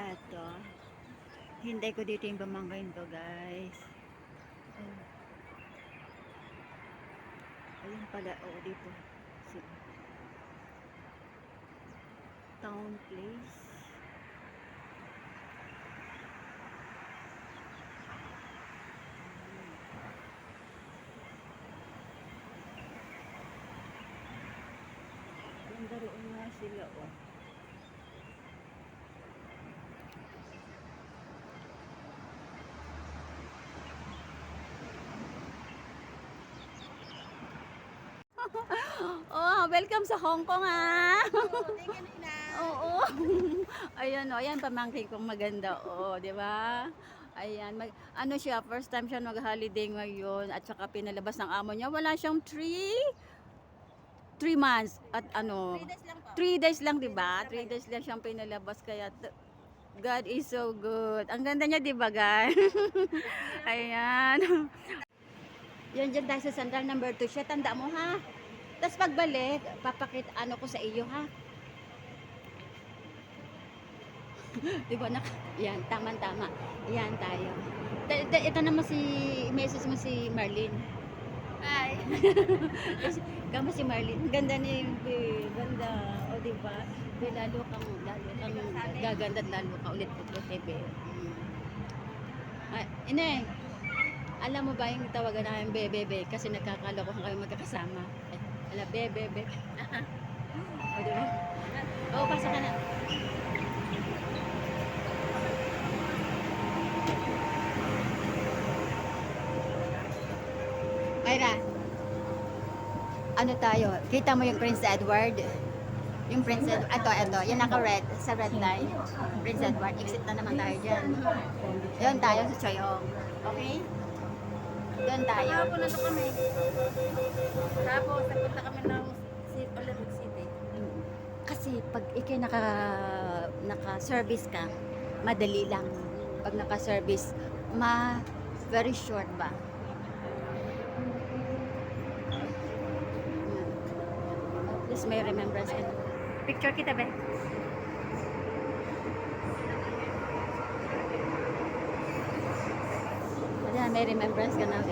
Eto. Hintay ko dito yung pamangkin ko, guys. Oh. Ayun pala, dito. Town Place. Ganda roon nga sila, Oh, welcome sa Hong Kong, ha. Oo. Ayan, ayan pamangkin kong maganda, di ba? Ayan, ano siya, first time siya mag-holiday ngayon at saka pinalabas ng amo niya. Wala siyang 3 months at 3 days lang, 'di ba? 3 days lang siyang pinalabas kaya God is so good. Ang ganda niya, 'di ba, guys? Ayan. Yan dyan tayo sa sandal number 2 siya. Tanda mo, ha? Tapos pagbalik, ko sa iyo, ha? Diba, yan, tama-tama. Yan tayo. Ito naman message mo si Marlene. Hi. Kama si Marlene. Ganda ni ganda. O, diba? Lalo kang gaganda at lalo ka ulit po, Bebe. Ineng, alam mo ba yung tawagan namin Bebe? Kasi nagkakalokohan kami magkakasama. Ala, Bebe. O, diba? Oo, pasok ka na. Mayra, ano tayo? Kita mo yung Prince Edward? Yung Prince Edward, ito, yan naka-red, sa red line. Prince Edward, exit na naman tayo dyan. Doon tayo sa Choyong. Okay? Doon tayo. Kahapon na kami. Tapos, nagpunta kami ng Olympic City. Kasi pag ikay naka-service ka, madali lang. Pag naka-service, very short ba? This may remembrance. Picture kita, be. Ayan, may remembrance ka na, be.